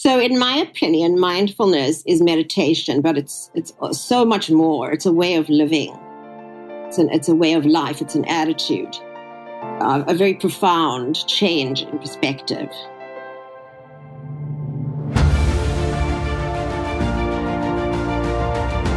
So in my opinion, mindfulness is meditation, but it's so much more. It's a way of living. It's a way of life. It's an attitude, a very profound change in perspective.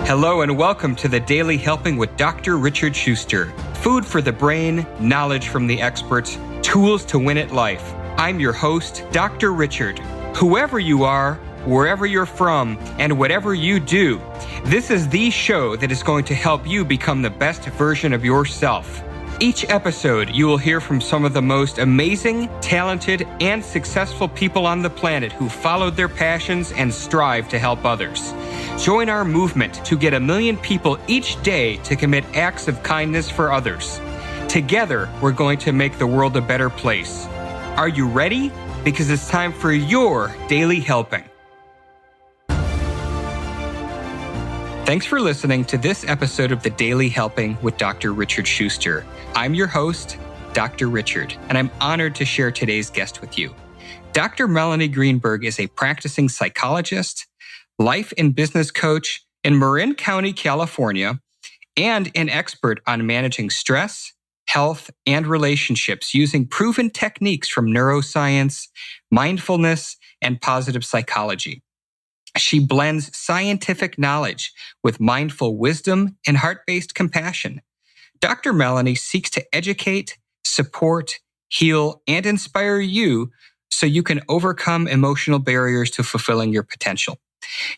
Hello and welcome to the Daily Helping with Dr. Richard Schuster. Food for the brain, knowledge from the experts, tools to win at life. I'm your host, Dr. Richard. Whoever you are, wherever you're from, and whatever you do, this is the show that is going to help you become the best version of yourself. Each episode, you will hear from some of the most amazing, talented, and successful people on the planet who followed their passions and strive to help others. Join our movement to get 1 million people each day to commit acts of kindness for others. Together, we're going to make the world a better place. Are you ready? Because it's time for your Daily Helping. Thanks for listening to this episode of the Daily Helping with Dr. Richard Schuster. I'm your host, Dr. Richard, and I'm honored to share today's guest with you. Dr. Melanie Greenberg is a practicing psychologist, life and business coach in Marin County, California, and an expert on managing stress, health, and relationships using proven techniques from neuroscience, mindfulness, and positive psychology. She blends scientific knowledge with mindful wisdom and heart-based compassion. Dr. Melanie seeks to educate, support, heal, and inspire you so you can overcome emotional barriers to fulfilling your potential.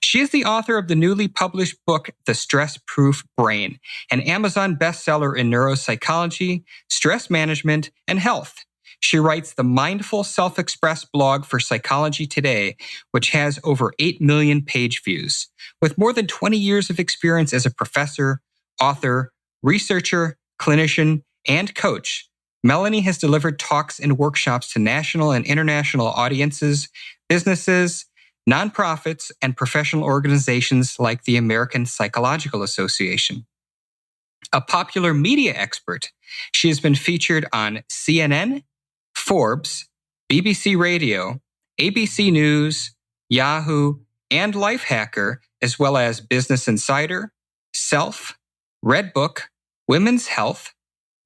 She is the author of the newly published book, The Stress-Proof Brain, an Amazon bestseller in neuropsychology, stress management, and health. She writes the Mindful Self-Express blog for Psychology Today, which has over 8 million page views. With more than 20 years of experience as a professor, author, researcher, clinician, and coach, Melanie has delivered talks and workshops to national and international audiences, businesses, nonprofits, and professional organizations like the American Psychological Association. A popular media expert, she has been featured on CNN, Forbes, BBC Radio, ABC News, Yahoo, and Lifehacker, as well as Business Insider, Self, Redbook, Women's Health,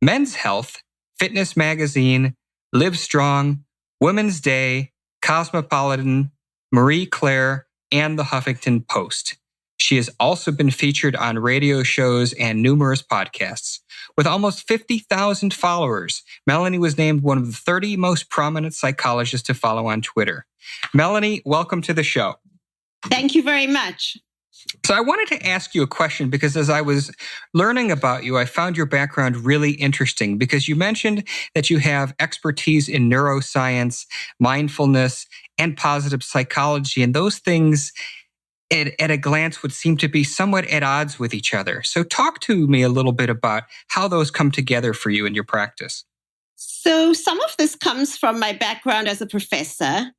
Men's Health, Fitness Magazine, Livestrong, Women's Day, Cosmopolitan, Marie Claire, and the Huffington Post. She has also been featured on radio shows and numerous podcasts. With almost 50,000 followers, Melanie was named one of the 30 most prominent psychologists to follow on Twitter. Melanie, welcome to the show. Thank you very much. So I wanted to ask you a question because as I was learning about you, I found your background really interesting because you mentioned that you have expertise in neuroscience, mindfulness, and positive psychology. And those things at a glance would seem to be somewhat at odds with each other. So talk to me a little bit about how those come together for you in your practice. So some of this comes from my background as a professor.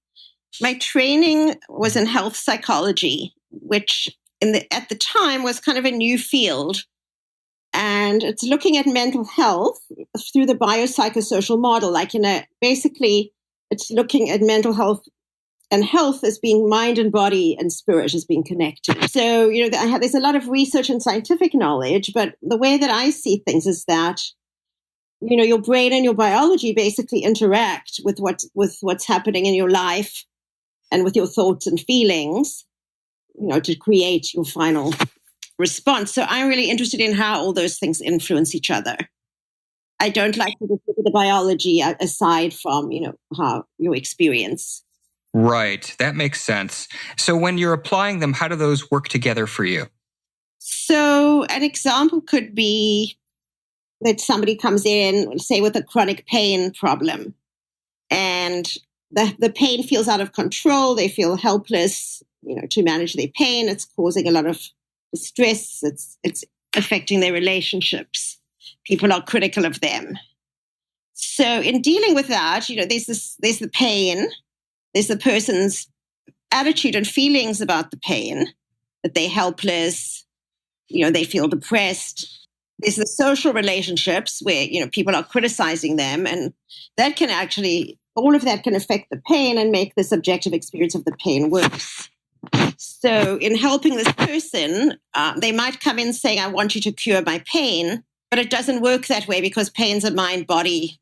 My training was in health psychology, which at the time was kind of a new field. And it's looking at mental health through the biopsychosocial model. Basically, it's looking at mental health and health as being mind and body and spirit as being connected. So, there's a lot of research and scientific knowledge, but the way that I see things is that, your brain and your biology basically interact with what's happening in your life and with your thoughts and feelings, to create your final response. So I'm really interested in how all those things influence each other. I don't like to look at the biology aside from, how your experience. Right. That makes sense. So when you're applying them, how do those work together for you? So an example could be that somebody comes in, say, with a chronic pain problem, and the pain feels out of control. They feel helpless, to manage their pain. It's causing a lot of stress. It's affecting their relationships. People are critical of them. So in dealing with that, there's the pain. There's the person's attitude and feelings about the pain, that they're helpless, they feel depressed. There's the social relationships where, people are criticizing them, and that can actually all of that can affect the pain and make the subjective experience of the pain worse. So in helping this person, they might come in saying, I want you to cure my pain, but it doesn't work that way because pain's a mind-body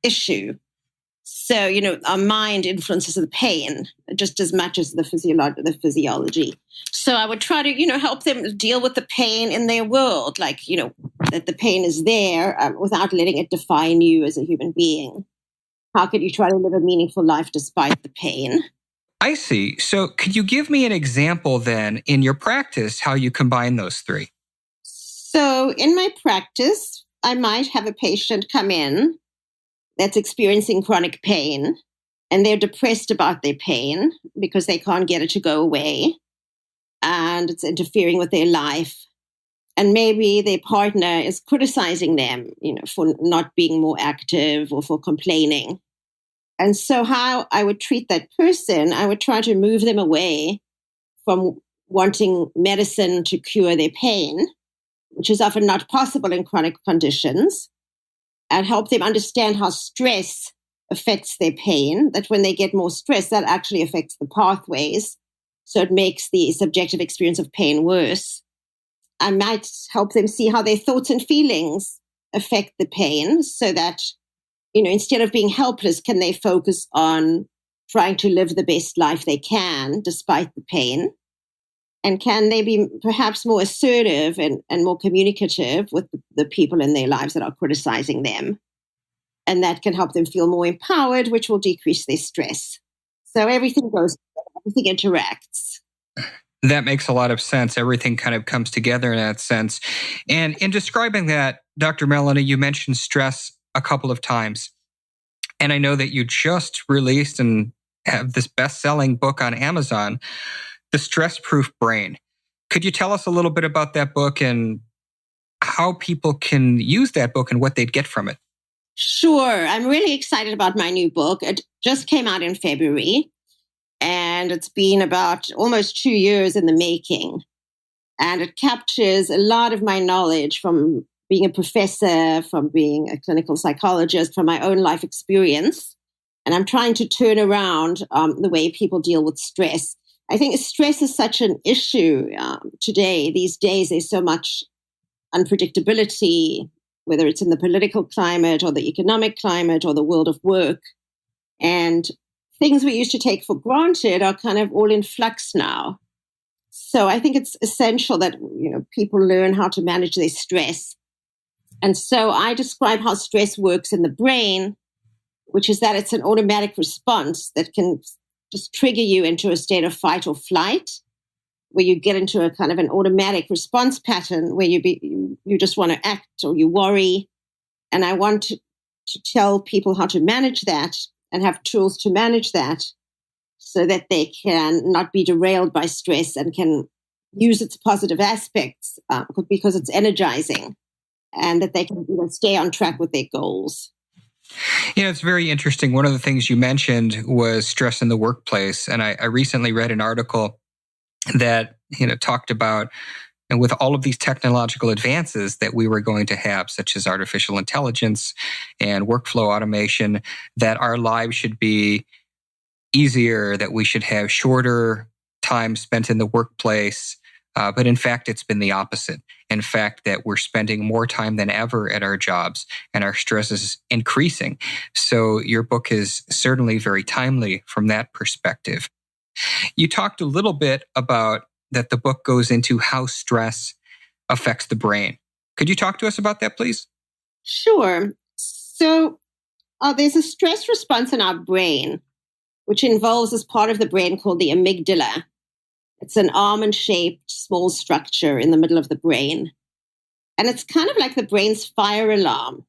issue. So, our mind influences the pain just as much as the physiology. So I would try to, help them deal with the pain in their world, like, that the pain is there without letting it define you as a human being. How could you try to live a meaningful life despite the pain? I see. So could you give me an example then in your practice how you combine those three? So in my practice, I might have a patient come in that's experiencing chronic pain, and they're depressed about their pain because they can't get it to go away, and it's interfering with their life. And maybe their partner is criticizing them, for not being more active or for complaining. And so how I would treat that person, I would try to move them away from wanting medicine to cure their pain, which is often not possible in chronic conditions, and help them understand how stress affects their pain, that when they get more stress, that actually affects the pathways. So it makes the subjective experience of pain worse. I might help them see how their thoughts and feelings affect the pain so that, instead of being helpless, can they focus on trying to live the best life they can despite the pain? And can they be perhaps more assertive and more communicative with the people in their lives that are criticizing them? And that can help them feel more empowered, which will decrease their stress. So everything interacts. That makes a lot of sense. Everything kind of comes together in that sense. And in describing that, Dr. Melanie, you mentioned stress a couple of times. And I know that you just released and have this best-selling book on Amazon, The Stress-Proof Brain. Could you tell us a little bit about that book and how people can use that book and what they'd get from it? Sure. I'm really excited about my new book. It just came out in February, and it's been about almost 2 years in the making. And it captures a lot of my knowledge from being a professor, from being a clinical psychologist, from my own life experience. And I'm trying to turn around the way people deal with stress. I think stress is such an issue today. These days, there's so much unpredictability, whether it's in the political climate or the economic climate or the world of work. And things we used to take for granted are kind of all in flux now. So I think it's essential that people learn how to manage their stress. And so I describe how stress works in the brain, which is that it's an automatic response that can just trigger you into a state of fight or flight, where you get into a kind of an automatic response pattern where you just want to act or you worry. And I want to tell people how to manage that and have tools to manage that so that they can not be derailed by stress and can use its positive aspects because it's energizing, and that they can stay on track with their goals. It's very interesting. One of the things you mentioned was stress in the workplace. And I recently read an article that, talked about, and with all of these technological advances that we were going to have, such as artificial intelligence and workflow automation, that our lives should be easier, that we should have shorter time spent in the workplace. But in fact, it's been the opposite. In fact, that we're spending more time than ever at our jobs and our stress is increasing. So your book is certainly very timely from that perspective. You talked a little bit about that the book goes into how stress affects the brain. Could you talk to us about that, please? Sure. So there's a stress response in our brain, which involves this part of the brain called the amygdala. It's an almond-shaped small structure in the middle of the brain. And it's kind of like the brain's fire alarm.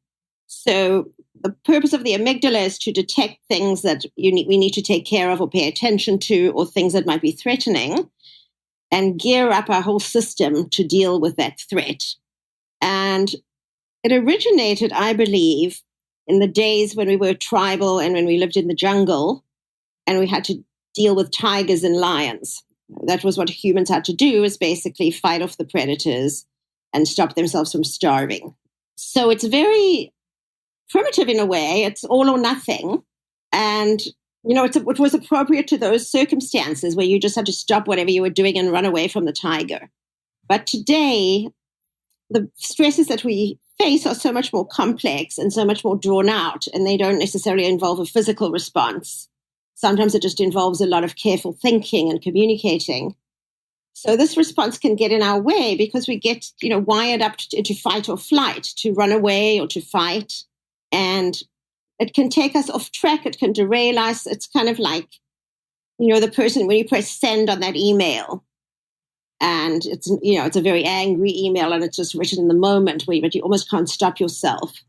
So the purpose of the amygdala is to detect things that we need to take care of or pay attention to, or things that might be threatening, and gear up our whole system to deal with that threat. And it originated, I believe, in the days when we were tribal and when we lived in the jungle and we had to deal with tigers and lions. That was what humans had to do, is basically fight off the predators and stop themselves from starving. So it's very primitive in a way. It's all or nothing. And, it was appropriate to those circumstances where you just had to stop whatever you were doing and run away from the tiger. But today, the stresses that we face are so much more complex and so much more drawn out, and they don't necessarily involve a physical response. Sometimes it just involves a lot of careful thinking and communicating. So this response can get in our way because we get, wired up into fight or flight, to run away or to fight. And it can take us off track. It can derail us. It's kind of like, the person, when you press send on that email, and it's a very angry email and it's just written in the moment but you almost can't stop yourself.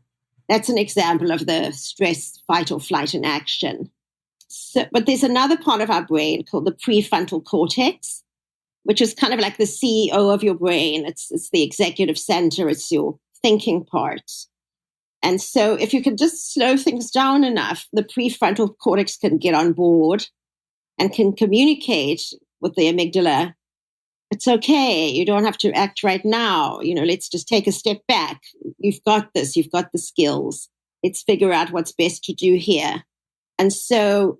That's an example of the stress, fight or flight in action. So, but there's another part of our brain called the prefrontal cortex, which is kind of like the CEO of your brain. It's the executive center. It's your thinking part. And so if you can just slow things down enough, the prefrontal cortex can get on board and can communicate with the amygdala. It's okay. You don't have to act right now. Let's just take a step back. You've got this. You've got the skills. Let's figure out what's best to do here. And so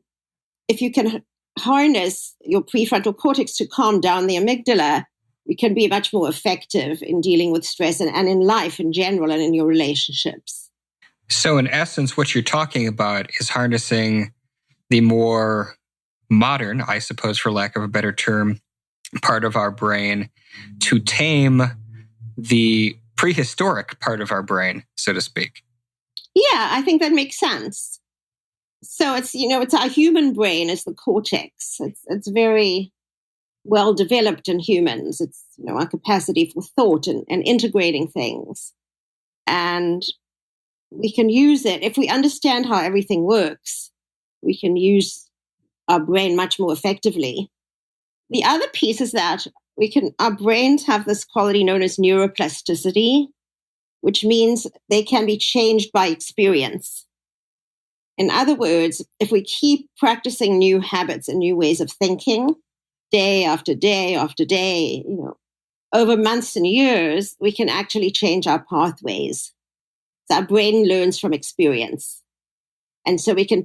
if you can harness your prefrontal cortex to calm down the amygdala, you can be much more effective in dealing with stress and in life in general and in your relationships. So in essence, what you're talking about is harnessing the more modern, I suppose, for lack of a better term, part of our brain to tame the prehistoric part of our brain, so to speak. Yeah, I think that makes sense. So it's our human brain is the cortex. It's very well developed in humans. It's, our capacity for thought and integrating things. And we can use it. If we understand how everything works, we can use our brain much more effectively. The other piece is that our brains have this quality known as neuroplasticity, which means they can be changed by experience. In other words, if we keep practicing new habits and new ways of thinking day after day after day, over months and years, we can actually change our pathways. So our brain learns from experience. And so we can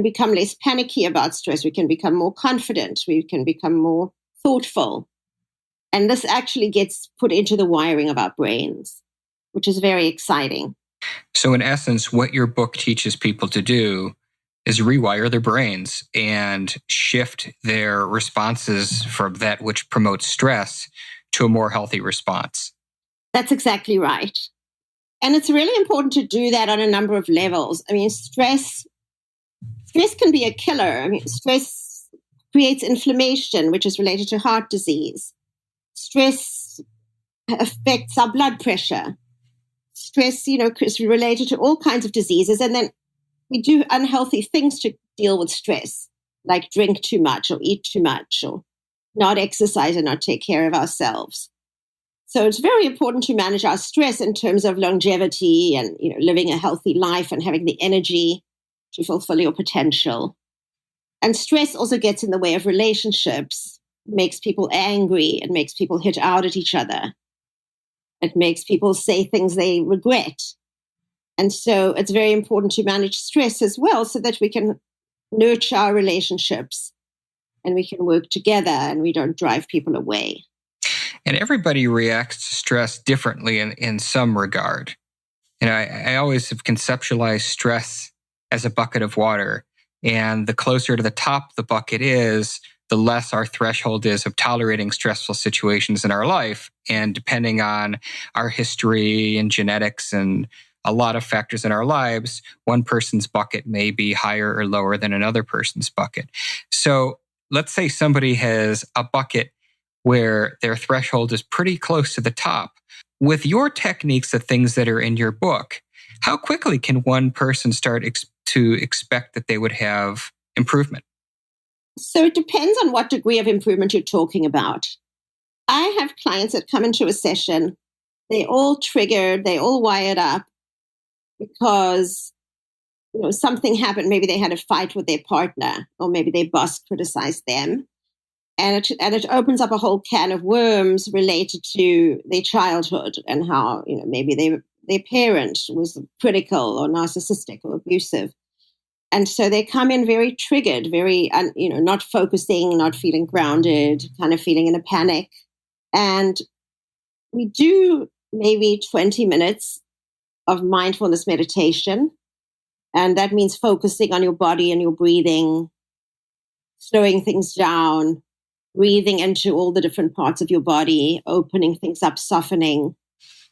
become less panicky about stress. We can become more confident. We can become more thoughtful. And this actually gets put into the wiring of our brains, which is very exciting. So in essence, what your book teaches people to do is rewire their brains and shift their responses from that which promotes stress to a more healthy response. That's exactly right. And it's really important to do that on a number of levels. I mean, stress can be a killer. I mean, stress creates inflammation, which is related to heart disease. Stress affects our blood pressure. Stress, is related to all kinds of diseases. And then we do unhealthy things to deal with stress, like drink too much or eat too much or not exercise and not take care of ourselves. So it's very important to manage our stress in terms of longevity and, living a healthy life and having the energy to fulfill your potential. And stress also gets in the way of relationships. It makes people angry. It makes people hit out at each other. It makes people say things they regret. And so it's very important to manage stress as well so that we can nurture our relationships and we can work together and we don't drive people away. And everybody reacts to stress differently in some regard. I always have conceptualized stress as a bucket of water. And the closer to the top the bucket is, the less our threshold is of tolerating stressful situations in our life. And depending on our history and genetics and a lot of factors in our lives, one person's bucket may be higher or lower than another person's bucket. So let's say somebody has a bucket where their threshold is pretty close to the top. With your techniques, the things that are in your book, how quickly can one person start to expect that they would have improvement? So it depends on what degree of improvement you're talking about. I have clients that come into a session, they all triggered, they all wired up because something happened. Maybe they had a fight with their partner, or maybe their boss criticized them. And it opens up a whole can of worms related to their childhood and how, maybe their parent was critical or narcissistic or abusive. And so they come in very triggered, very, not focusing, not feeling grounded, kind of feeling in a panic. And we do maybe 20 minutes of mindfulness meditation. And that means focusing on your body and your breathing, slowing things down, breathing into all the different parts of your body, opening things up, softening.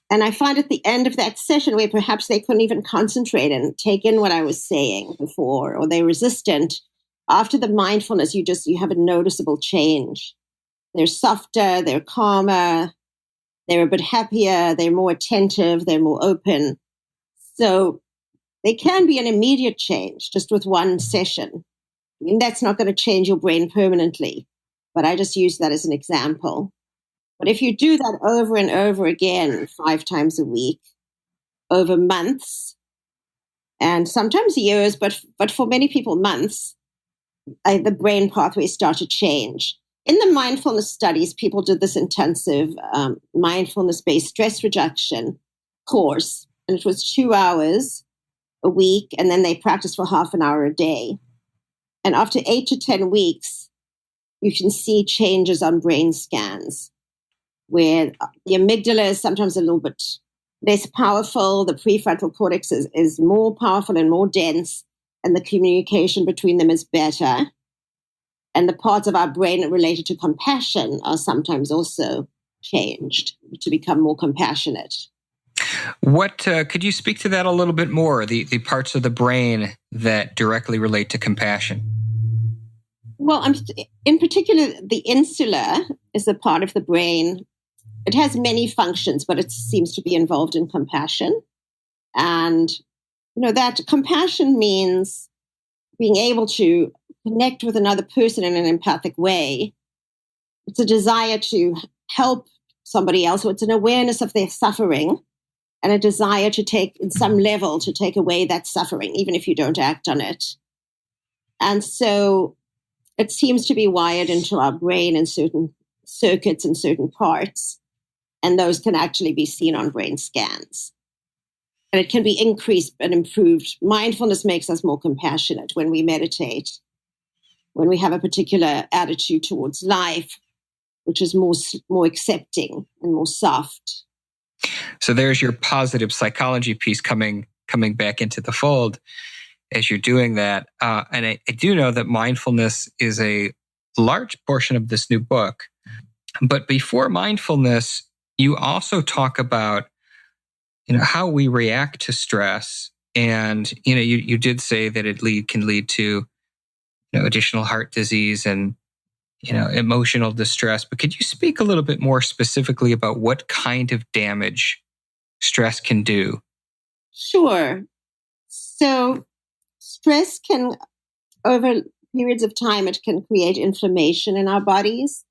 And I find at the end of that session where perhaps they couldn't even concentrate and take in what I was saying before, or they're resistant, after the mindfulness, you have a noticeable change. They're softer, they're calmer, they're a bit happier, they're more attentive, they're more open. So they can be an immediate change just with one session. I mean, that's not going to change your brain permanently, but I just use that as an example. But if you do that over and over again, 5 times a week, over months, and sometimes years, but for many people, months, the brain pathways start to change. In the mindfulness studies, people did this intensive mindfulness-based stress reduction course, and it was 2 hours a week, and then they practiced for half an hour a day. And after 8 to 10 weeks, you can see changes on brain scans, where the amygdala is sometimes a little bit less powerful, the prefrontal cortex is more powerful and more dense, and the communication between them is better. And the parts of our brain related to compassion are sometimes also changed to become more compassionate. What could you speak to that a little bit more, the parts of the brain that directly relate to compassion? Well, in particular, the insula is a part of the brain. It has many functions, but it seems to be involved in compassion. And, that compassion means being able to connect with another person in an empathic way. It's a desire to help somebody else. So it's an awareness of their suffering and a desire to take, in some level, to take away that suffering, even if you don't act on it. And so it seems to be wired into our brain in certain circuits and certain parts. And those can actually be seen on brain scans. And it can be increased and improved. Mindfulness makes us more compassionate when we meditate, when we have a particular attitude towards life, which is more accepting and more soft. So there's your positive psychology piece coming back into the fold as you're doing that. And I do know that mindfulness is a large portion of this new book. But before mindfulness, you also talk about, how we react to stress. And, you did say that it can lead to, additional heart disease and, emotional distress. But could you speak a little bit more specifically about what kind of damage stress can do? Sure. So stress can, over periods of time, it can create inflammation in our bodies.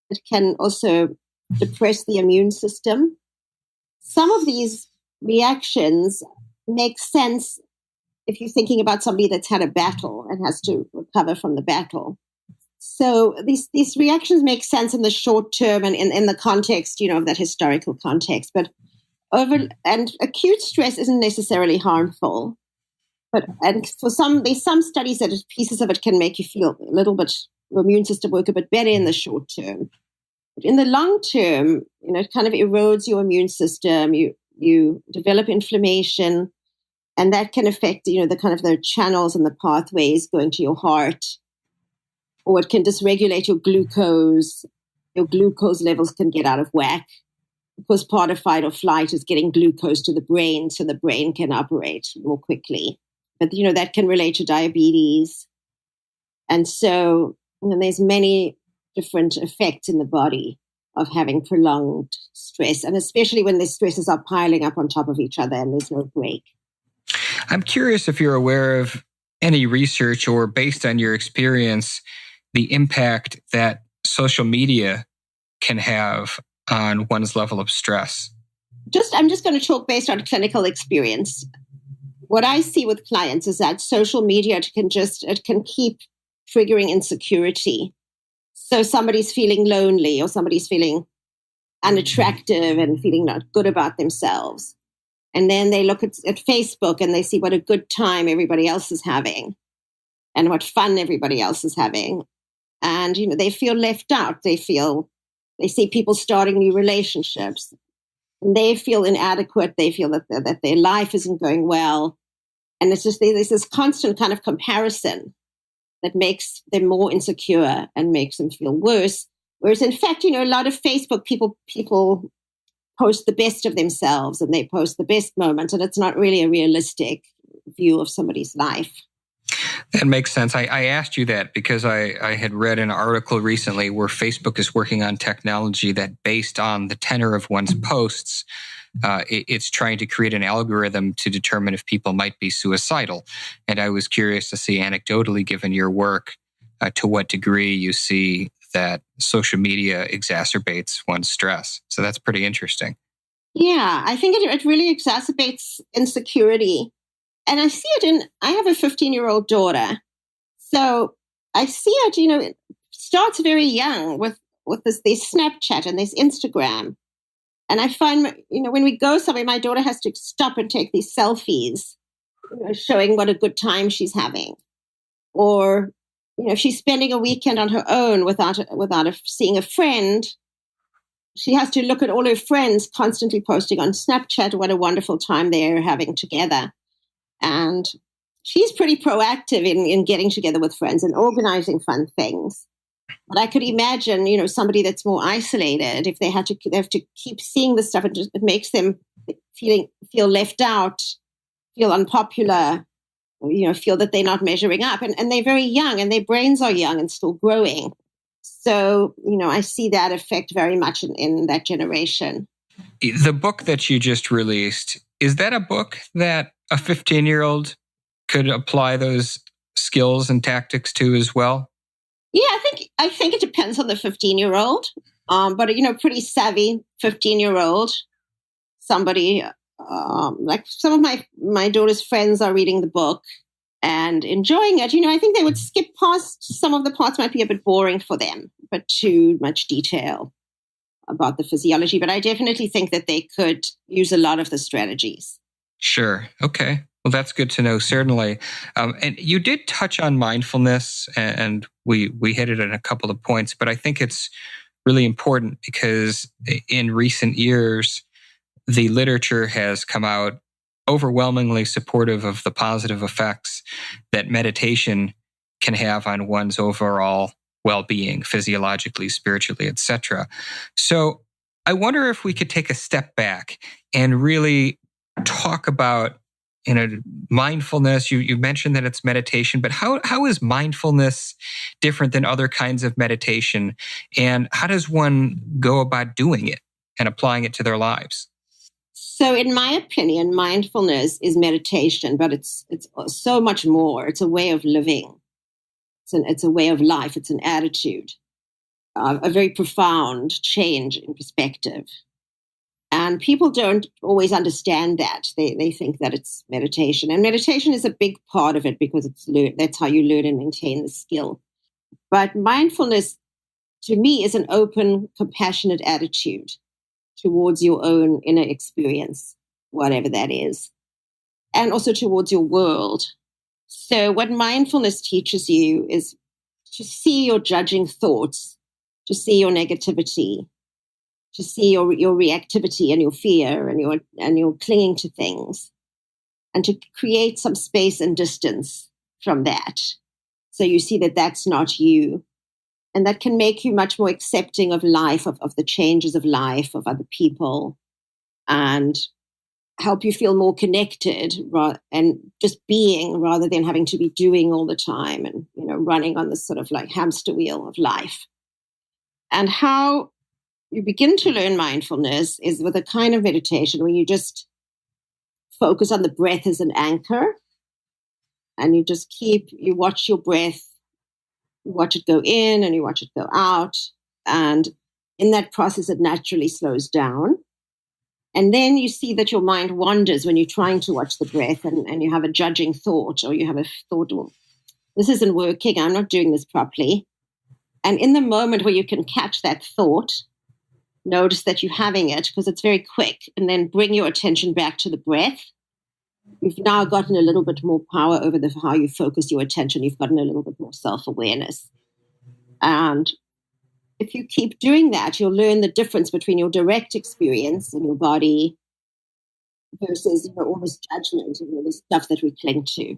It can also depress the immune system. Some of these reactions make sense if you're thinking about somebody that's had a battle and has to recover from the battle. So these reactions make sense in the short term and in the context, of that historical context. But and acute stress isn't necessarily harmful. There's some studies that pieces of it can make you feel a little bit, your immune system work a bit better in the short term. But in the long term, it kind of erodes your immune system. You develop inflammation, and that can affect, the kind of the channels and the pathways going to your heart. Or it can dysregulate your glucose. Your glucose levels can get out of whack because part of fight or flight is getting glucose to the brain so the brain can operate more quickly. But, that can relate to diabetes. And so, there's many different effects in the body of having prolonged stress, and especially when the stresses are piling up on top of each other and there's no break. I'm curious if you're aware of any research or based on your experience, the impact that social media can have on one's level of stress. I'm just going to talk based on clinical experience. What I see with clients is that social media, it can keep triggering insecurity. So somebody's feeling lonely or somebody's feeling unattractive and feeling not good about themselves. And then they look at Facebook and they see what a good time everybody else is having and what fun everybody else is having. And, they feel left out. They see people starting new relationships. And they feel inadequate. They feel that their life isn't going well. And it's just there's this constant kind of comparison that makes them more insecure and makes them feel worse. Whereas, in fact, a lot of Facebook people post the best of themselves and they post the best moments, and it's not really a realistic view of somebody's life. That makes sense. I asked you that because I had read an article recently where Facebook is working on technology that, based on the tenor of one's posts, it's trying to create an algorithm to determine if people might be suicidal. And I was curious to see, anecdotally, given your work, to what degree you see that social media exacerbates one's stress. So that's pretty interesting. Yeah, I think it really exacerbates insecurity. And I see it I have a 15-year-old daughter. So I see it, it starts very young with this Snapchat and this Instagram. And I find, when we go somewhere, my daughter has to stop and take these selfies, showing what a good time she's having. Or, if she's spending a weekend on her own without seeing a friend, she has to look at all her friends constantly posting on Snapchat what a wonderful time they're having together. And she's pretty proactive in getting together with friends and organizing fun things. But I could imagine, somebody that's more isolated, if they have to keep seeing this stuff, it makes them feel left out, feel unpopular, feel that they're not measuring up. And they're very young and their brains are young and still growing. So, I see that effect very much in that generation. The book that you just released, is that a book that a 15-year-old could apply those skills and tactics to as well? Yeah, I think it depends on the 15-year-old. But pretty savvy 15-year-old, somebody like some of my daughter's friends are reading the book and enjoying it. I think they would skip past some of the parts, might be a bit boring for them, but too much detail about the physiology. But I definitely think that they could use a lot of the strategies. Sure. Okay. Well, that's good to know, certainly. And you did touch on mindfulness, and we hit it in a couple of points, but I think it's really important because in recent years, the literature has come out overwhelmingly supportive of the positive effects that meditation can have on one's overall well-being, physiologically, spiritually, etc. So I wonder if we could take a step back and really talk about mindfulness. You mentioned that it's meditation, but how is mindfulness different than other kinds of meditation? And how does one go about doing it and applying it to their lives? So in my opinion, mindfulness is meditation, but it's so much more. It's a way of living. It's a way of life. It's an attitude, a very profound change in perspective. And people don't always understand that. They think that it's meditation. And meditation is a big part of it because that's how you learn and maintain the skill. But mindfulness, to me, is an open, compassionate attitude towards your own inner experience, whatever that is, and also towards your world. So what mindfulness teaches you is to see your judging thoughts, to see your negativity, to see your reactivity and your fear and your clinging to things, and to create some space and distance from that. So you see that that's not you. And that can make you much more accepting of life, of the changes of life, of other people, and help you feel more connected and just being rather than having to be doing all the time and, running on this sort of like hamster wheel of life. And how you begin to learn mindfulness is with a kind of meditation where you just focus on the breath as an anchor, and you watch your breath. You watch it go in and you watch it go out. And in that process, it naturally slows down. And then you see that your mind wanders when you're trying to watch the breath and you have a judging thought, or you have a thought, well, this isn't working. I'm not doing this properly. And in the moment where you can catch that thought Notice that you're having it because it's very quick, and then bring your attention back to the breath. You've now gotten a little bit more power over how you focus your attention. You've gotten a little bit more self-awareness. And if you keep doing that, you'll learn the difference between your direct experience in your body versus all this judgment and all this stuff that we cling to.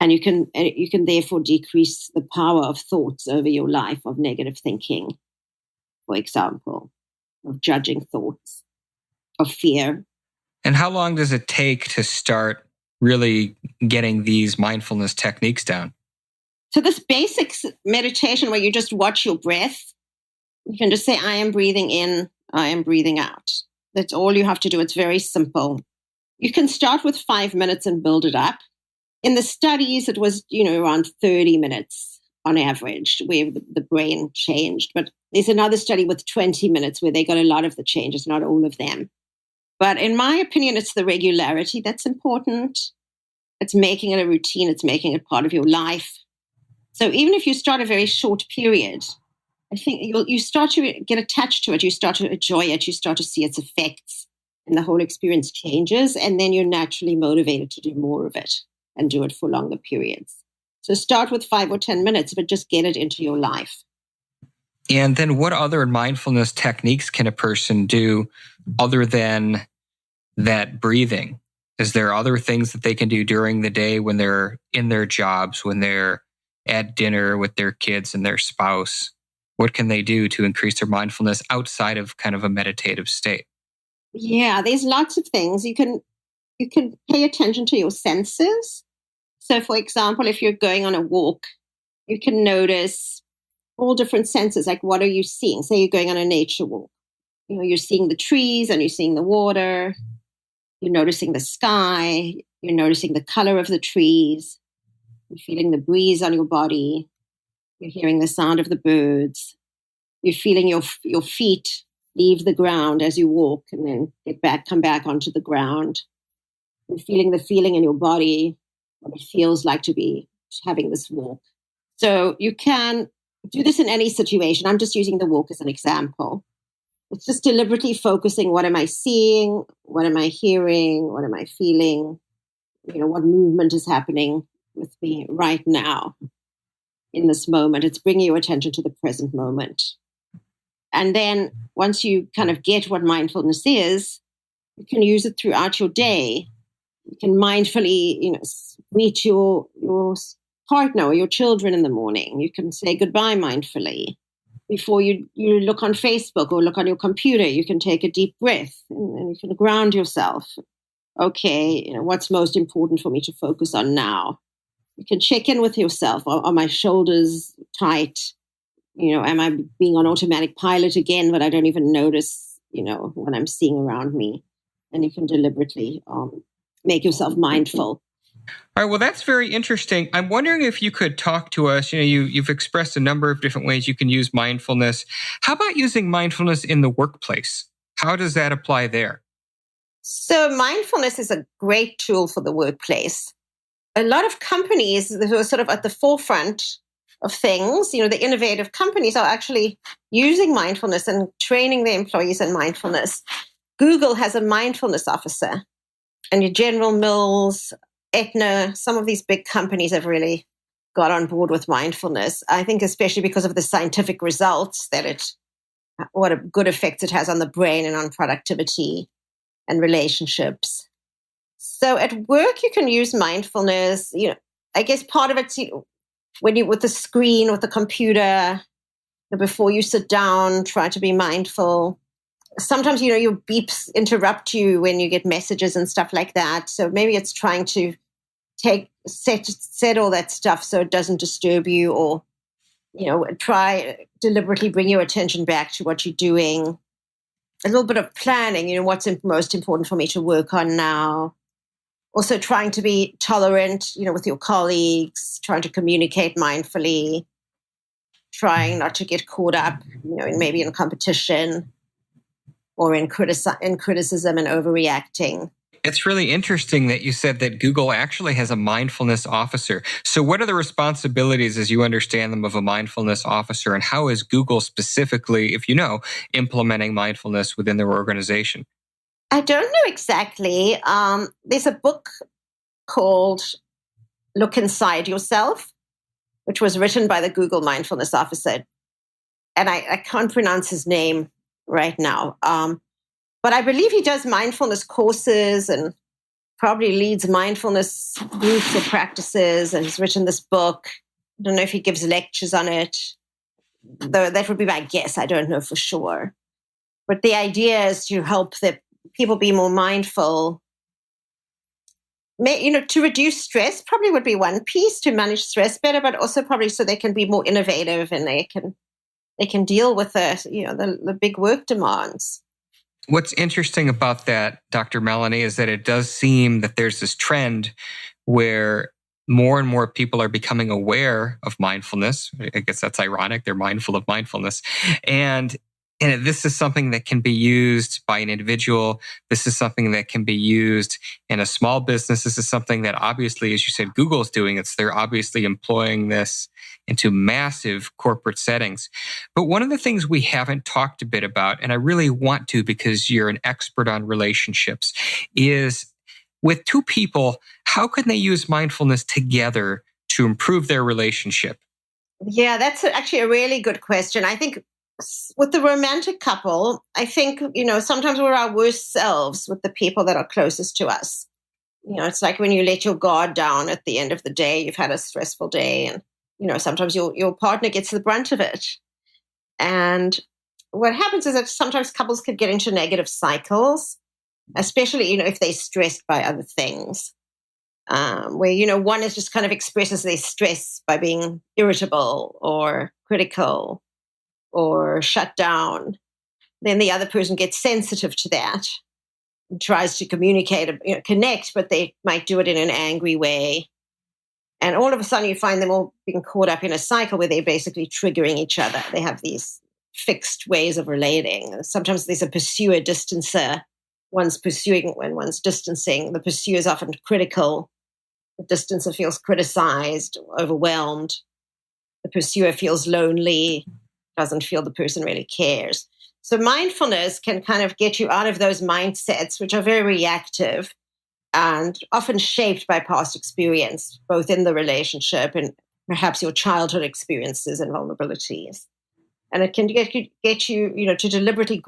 And you can therefore decrease the power of thoughts over your life, of negative thinking, for example, of judging thoughts, of fear. And how long does it take to start really getting these mindfulness techniques down? So this basic meditation where you just watch your breath, you can just say, I am breathing in, I am breathing out. That's all you have to do. It's very simple. You can start with 5 minutes and build it up. In the studies, it was, around 30 minutes on average where the brain changed. But there's another study with 20 minutes where they got a lot of the changes, not all of them. But in my opinion, it's the regularity that's important. It's making it a routine. It's making it part of your life. So even if you start a very short period, I think you start to get attached to it. You start to enjoy it. You start to see its effects, and the whole experience changes. And then you're naturally motivated to do more of it and do it for longer periods. So start with 5 or 10 minutes, but just get it into your life. And then what other mindfulness techniques can a person do other than that breathing? Is there other things that they can do during the day when they're in their jobs, when they're at dinner with their kids and their spouse? What can they do to increase their mindfulness outside of kind of a meditative state? Yeah, there's lots of things. You can pay attention to your senses. So, for example, if you're going on a walk, you can notice all different senses. Like, what are you seeing? Say you're going on a nature walk. You're seeing the trees and you're seeing the water. You're noticing the sky. You're noticing the color of the trees. You're feeling the breeze on your body. You're hearing the sound of the birds. You're feeling your feet leave the ground as you walk and then come back onto the ground. You're feeling the feeling in your body, what it feels like to be having this walk. So you can do this in any situation. I'm just using the walk as an example. It's just deliberately focusing, what am I seeing? What am I hearing? What am I feeling? What movement is happening with me right now in this moment? It's bringing your attention to the present moment. And then once you kind of get what mindfulness is, you can use it throughout your day. You can mindfully, meet your partner or your children in the morning. You can say goodbye mindfully. Before you look on Facebook or look on your computer, you can take a deep breath and you can ground yourself. Okay, what's most important for me to focus on now? You can check in with yourself. Are my shoulders tight? Am I being on automatic pilot again, but I don't even notice, what I'm seeing around me? And you can deliberately make yourself mindful. All right, well, that's very interesting. I'm wondering if you could talk to us. You've expressed a number of different ways you can use mindfulness. How about using mindfulness in the workplace? How does that apply there? So mindfulness is a great tool for the workplace. A lot of companies who are sort of at the forefront of things, the innovative companies are actually using mindfulness and training their employees in mindfulness. Google has a mindfulness officer, and your General Mills, Aetna, some of these big companies have really got on board with mindfulness. I think especially because of the scientific results what a good effect it has on the brain and on productivity and relationships. So at work, you can use mindfulness. I guess part of it's when you with the screen, with the computer, before you sit down, try to be mindful. Sometimes, your beeps interrupt you when you get messages and stuff like that. So maybe it's trying to set all that stuff so it doesn't disturb you, or, try deliberately bring your attention back to what you're doing. A little bit of planning, what's most important for me to work on now. Also trying to be tolerant, with your colleagues, trying to communicate mindfully, trying not to get caught up, maybe in competition or in criticism and overreacting. It's really interesting that you said that Google actually has a mindfulness officer. So what are the responsibilities, as you understand them, of a mindfulness officer, and how is Google specifically, if you know, implementing mindfulness within their organization? I don't know exactly. There's a book called Look Inside Yourself, which was written by the Google mindfulness officer. And I can't pronounce his name right now. But I believe he does mindfulness courses and probably leads mindfulness groups or practices. And he's written this book. I don't know if he gives lectures on it, though that would be my guess. I don't know for sure. But the idea is to help the people be more mindful. To reduce stress probably would be one piece, to manage stress better, but also probably so they can be more innovative and they can deal with the big work demands. What's interesting about that, Dr. Melanie, is that it does seem that there's this trend where more and more people are becoming aware of mindfulness. I guess that's ironic. They're mindful of mindfulness. And this is something that can be used by an individual. This is something that can be used in a small business. This is something that obviously, as you said, Google's doing. They're obviously employing this into massive corporate settings. But one of the things we haven't talked a bit about, and I really want to because you're an expert on relationships, is with two people, how can they use mindfulness together to improve their relationship? Yeah, that's actually a really good question. I think with the romantic couple, I think, sometimes we're our worst selves with the people that are closest to us. It's like when you let your guard down at the end of the day, you've had a stressful day, and, sometimes your partner gets the brunt of it. And what happens is that sometimes couples could get into negative cycles, especially, if they're stressed by other things, where, one is just kind of expresses their stress by being irritable or critical or shut down. Then the other person gets sensitive to that and tries to communicate, connect, but they might do it in an angry way. And all of a sudden you find them all being caught up in a cycle where they're basically triggering each other. They have these fixed ways of relating. Sometimes there's a pursuer distancer. One's pursuing when one's distancing. The pursuer is often critical. The distancer feels criticized, overwhelmed. The pursuer feels lonely, doesn't feel the person really cares. So mindfulness can kind of get you out of those mindsets, which are very reactive and often shaped by past experience, both in the relationship and perhaps your childhood experiences and vulnerabilities. And it can get you, to deliberately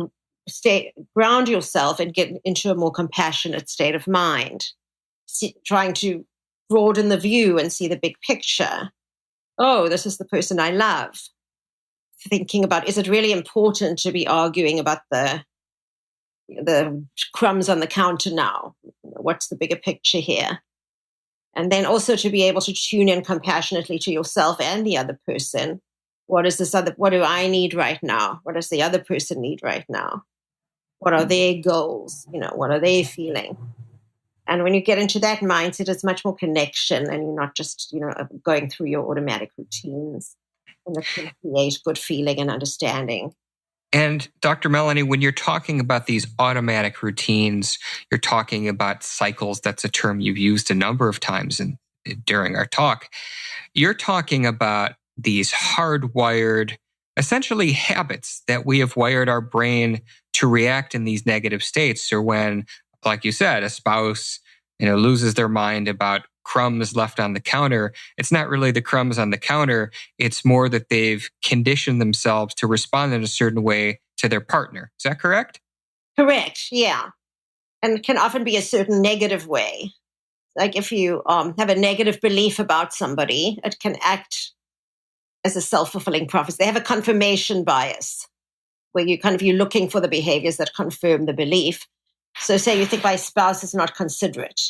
ground yourself and get into a more compassionate state of mind, trying to broaden the view and see the big picture. Oh, this is the person I love. Thinking about, is it really important to be arguing about the crumbs on the counter now? What's the bigger picture here? And then also to be able to tune in compassionately to yourself and the other person. What do I need right now? What does the other person need right now? What are their goals? What are they feeling? And when you get into that mindset, it's much more connection, and you're not just, going through your automatic routines. And it can create good feeling and understanding. And Dr. Melanie, when you're talking about these automatic routines, you're talking about cycles. That's a term you've used a number of times during our talk. You're talking about these hardwired, essentially habits that we have wired our brain to react in these negative states. Or when, like you said, a spouse, loses their mind about crumbs left on the counter, it's not really the crumbs on the counter. It's more that they've conditioned themselves to respond in a certain way to their partner. Is that correct? Correct. Yeah. And it can often be a certain negative way. Like if you have a negative belief about somebody, it can act as a self-fulfilling prophecy. They have a confirmation bias where you're looking for the behaviors that confirm the belief. So say you think my spouse is not considerate.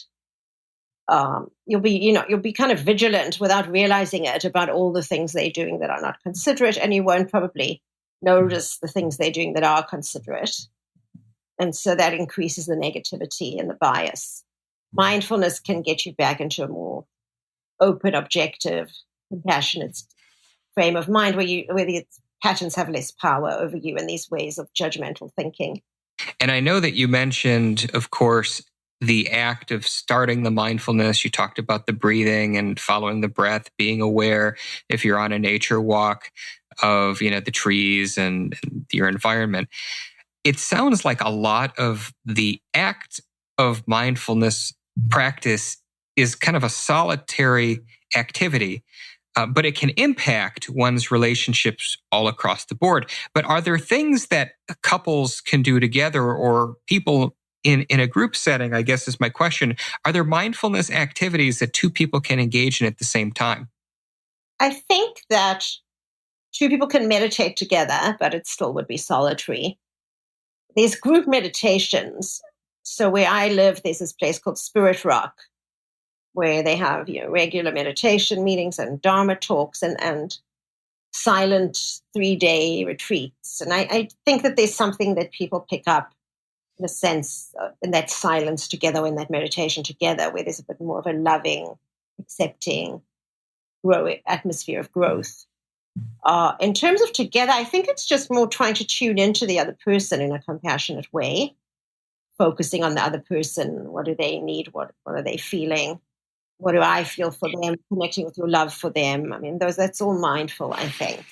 You'll be kind of vigilant without realizing it about all the things they're doing that are not considerate, and you won't probably notice the things they're doing that are considerate. And so that increases the negativity and the bias. Mindfulness can get you back into a more open, objective, compassionate frame of mind where the patterns have less power over you in these ways of judgmental thinking. And I know that you mentioned, of course, the act of starting the mindfulness. You talked about the breathing and following the breath, being aware if you're on a nature walk of, the trees and your environment. It sounds like a lot of the act of mindfulness practice is kind of a solitary activity, but it can impact one's relationships all across the board. But are there things that couples can do together, or people in a group setting, I guess is my question. Are there mindfulness activities that two people can engage in at the same time? I think that two people can meditate together, but it still would be solitary. There's group meditations. So where I live, there's this place called Spirit Rock, where they have regular meditation meetings and Dharma talks and silent 3-day retreats. And I think that there's something that people pick up in a sense, in that silence together, in that meditation together, where there's a bit more of a loving, accepting, growing atmosphere of growth. In terms of together, I think it's just more trying to tune into the other person in a compassionate way, focusing on the other person. What do they need? What are they feeling? What do I feel for them? Connecting with your love for them. I mean, that's all mindful, I think.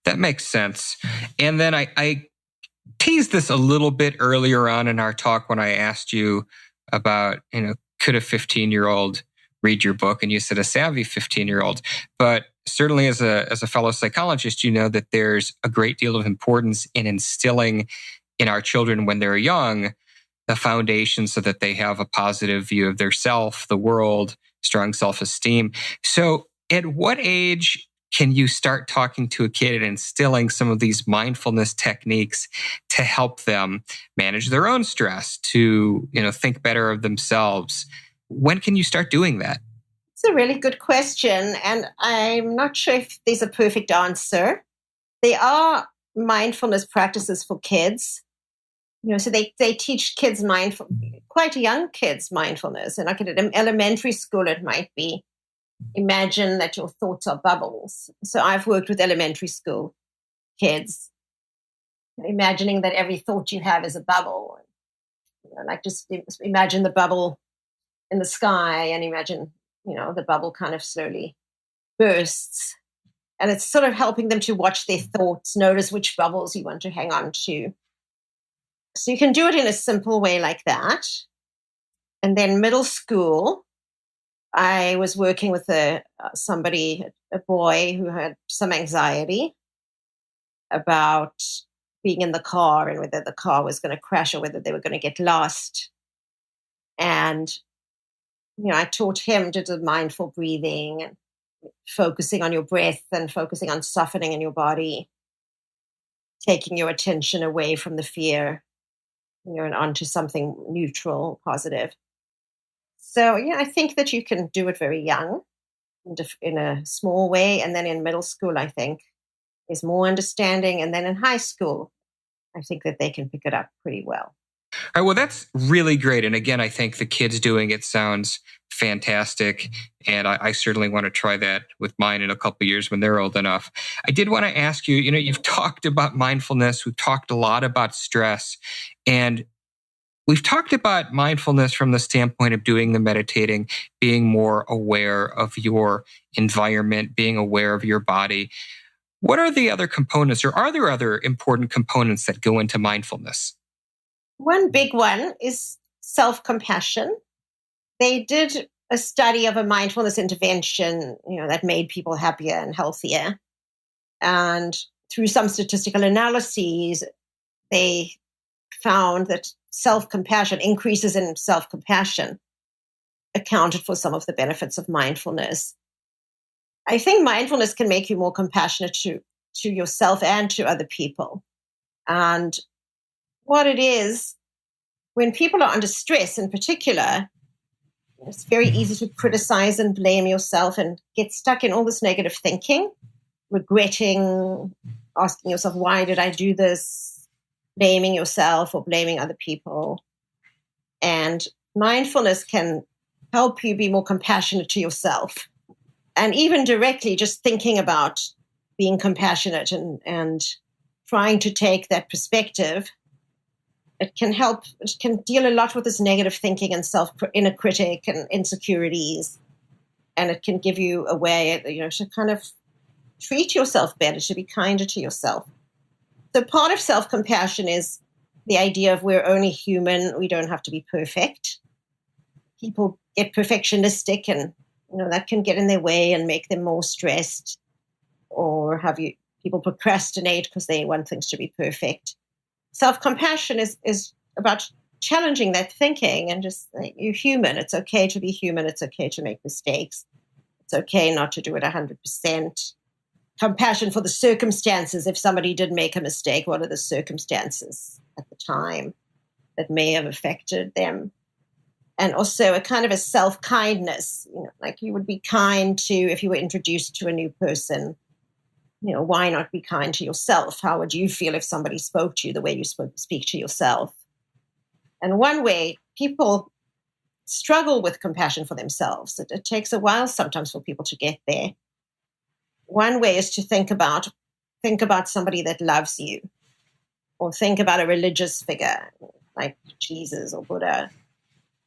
That makes sense. And then I teased this a little bit earlier on in our talk when I asked you about, could a 15-year-old read your book? And you said a savvy 15-year-old. But certainly as a fellow psychologist, you know that there's a great deal of importance in instilling in our children when they're young the foundation so that they have a positive view of their self, the world, strong self-esteem. So at what age can you start talking to a kid and instilling some of these mindfulness techniques to help them manage their own stress, to think better of themselves? When can you start doing that? It's a really good question, and I'm not sure if there's a perfect answer. There are mindfulness practices for kids. So they teach kids quite young kids mindfulness. And like at an elementary school, it might be imagine that your thoughts are bubbles. So I've worked with elementary school kids, imagining that every thought you have is a bubble. Like just imagine the bubble in the sky and imagine, the bubble kind of slowly bursts. And it's sort of helping them to watch their thoughts, notice which bubbles you want to hang on to. So you can do it in a simple way like that. And then middle school, I was working with a boy who had some anxiety about being in the car and whether the car was going to crash or whether they were going to get lost. And, I taught him to do mindful breathing and focusing on your breath and focusing on softening in your body, taking your attention away from the fear, and onto something neutral, positive. So, I think that you can do it very young in a small way. And then in middle school, I think there's more understanding. And then in high school, I think that they can pick it up pretty well. All right, well, that's really great. And again, I think the kids doing it sounds fantastic. And I certainly want to try that with mine in a couple of years when they're old enough. I did want to ask you, you've talked about mindfulness. We've talked a lot about stress. And we've talked about mindfulness from the standpoint of doing the meditating, being more aware of your environment, being aware of your body. What are the other components, or are there other important components that go into mindfulness? One big one is self-compassion. They did a study of a mindfulness intervention, that made people happier and healthier. And through some statistical analyses, they found that self-compassion, increases in self-compassion, accounted for some of the benefits of mindfulness. I think mindfulness can make you more compassionate to yourself and to other people. And what it is, when people are under stress in particular, it's very easy to criticize and blame yourself and get stuck in all this negative thinking, regretting, asking yourself, why did I do this? Blaming yourself or blaming other people. And mindfulness can help you be more compassionate to yourself. And even directly just thinking about being compassionate and trying to take that perspective It can help, it can deal a lot with this negative thinking and inner critic and insecurities. And it can give you a way, to kind of treat yourself better, to be kinder to yourself. So part of self-compassion is the idea of we're only human. We don't have to be perfect. People get perfectionistic and, that can get in their way and make them more stressed, or people procrastinate because they want things to be perfect. Self-compassion is about challenging that thinking and just you're human. It's okay to be human. It's okay to make mistakes. It's okay not to do it 100%. Compassion for the circumstances. If somebody did make a mistake, what are the circumstances at the time that may have affected them? And also a kind of a self-kindness, like you would be kind to, if you were introduced to a new person, why not be kind to yourself? How would you feel if somebody spoke to you the way you speak to yourself? And one way people struggle with compassion for themselves, it takes a while sometimes for people to get there. One way is to think about somebody that loves you, or think about a religious figure like Jesus or Buddha.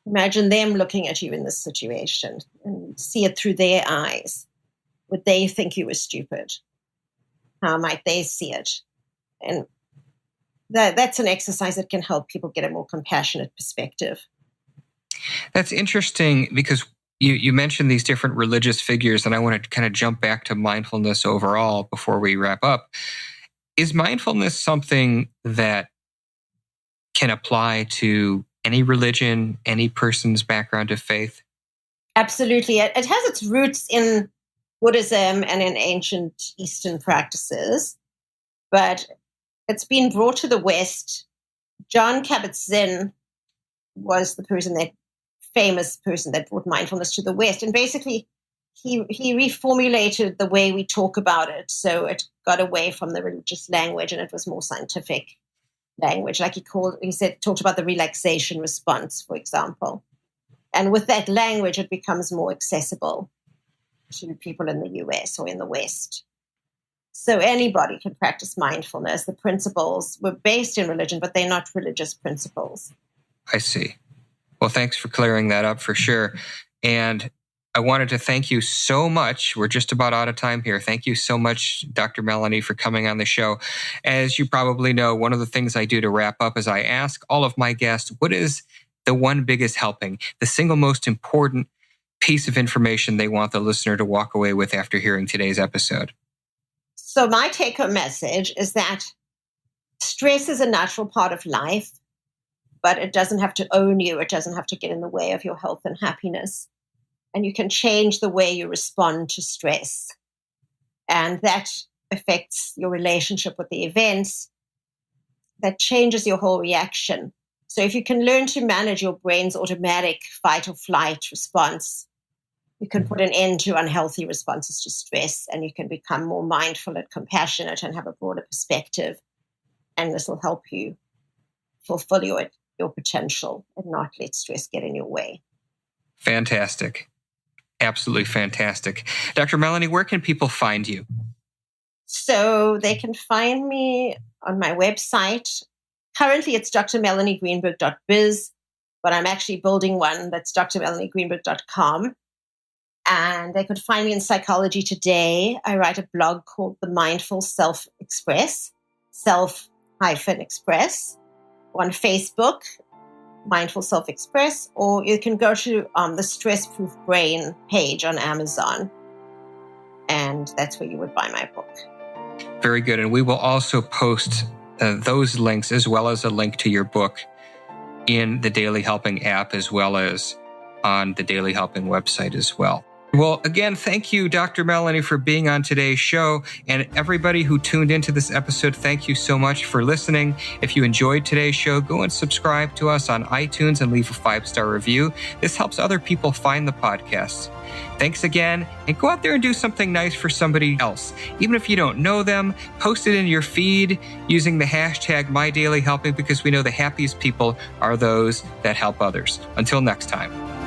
Imagine them looking at you in this situation and see it through their eyes. Would they think you were stupid? How might they see it? And that's an exercise that can help people get a more compassionate perspective. That's interesting because you mentioned these different religious figures, and I want to kind of jump back to mindfulness overall before we wrap up. Is mindfulness something that can apply to any religion, any person's background of faith? Absolutely. It has its roots in Buddhism and in ancient Eastern practices, but it's been brought to the West. John Kabat-Zinn was the famous person that brought mindfulness to the West. And basically, he reformulated the way we talk about it. So it got away from the religious language and it was more scientific language. Like talked about the relaxation response, for example. And with that language, it becomes more accessible to people in the US or in the West. So anybody can practice mindfulness. The principles were based in religion, but they're not religious principles. I see. Well, thanks for clearing that up for sure. And I wanted to thank you so much. We're just about out of time here. Thank you so much, Dr. Melanie, for coming on the show. As you probably know, one of the things I do to wrap up is I ask all of my guests, what is the one biggest helping, the single most important piece of information they want the listener to walk away with after hearing today's episode? So my take-home message is that stress is a natural part of life, but it doesn't have to own you. It doesn't have to get in the way of your health and happiness. And you can change the way you respond to stress. And that affects your relationship with the events. That changes your whole reaction. So if you can learn to manage your brain's automatic fight or flight response, you can put an end to unhealthy responses to stress, and you can become more mindful and compassionate and have a broader perspective. And this will help you fulfill your potential and not let stress get in your way. Fantastic. Absolutely fantastic. Dr. Melanie, where can people find you? So they can find me on my website. Currently, it's drmelaniegreenberg.biz, but I'm actually building one that's drmelaniegreenberg.com. And they could find me in Psychology Today. I write a blog called The Mindful Self-Express, self-express, on Facebook, Mindful Self-Express, or you can go to the Stress Proof Brain page on Amazon, and that's where you would buy my book. Very good. And we will also post those links as well as a link to your book in the Daily Helping app as well as on the Daily Helping website as well. Well, again, thank you, Dr. Melanie, for being on today's show. And everybody who tuned into this episode, thank you so much for listening. If you enjoyed today's show, go and subscribe to us on iTunes and leave a 5-star review. This helps other people find the podcast. Thanks again, and go out there and do something nice for somebody else. Even if you don't know them, post it in your feed using the hashtag MyDailyHelping, because we know the happiest people are those that help others. Until next time.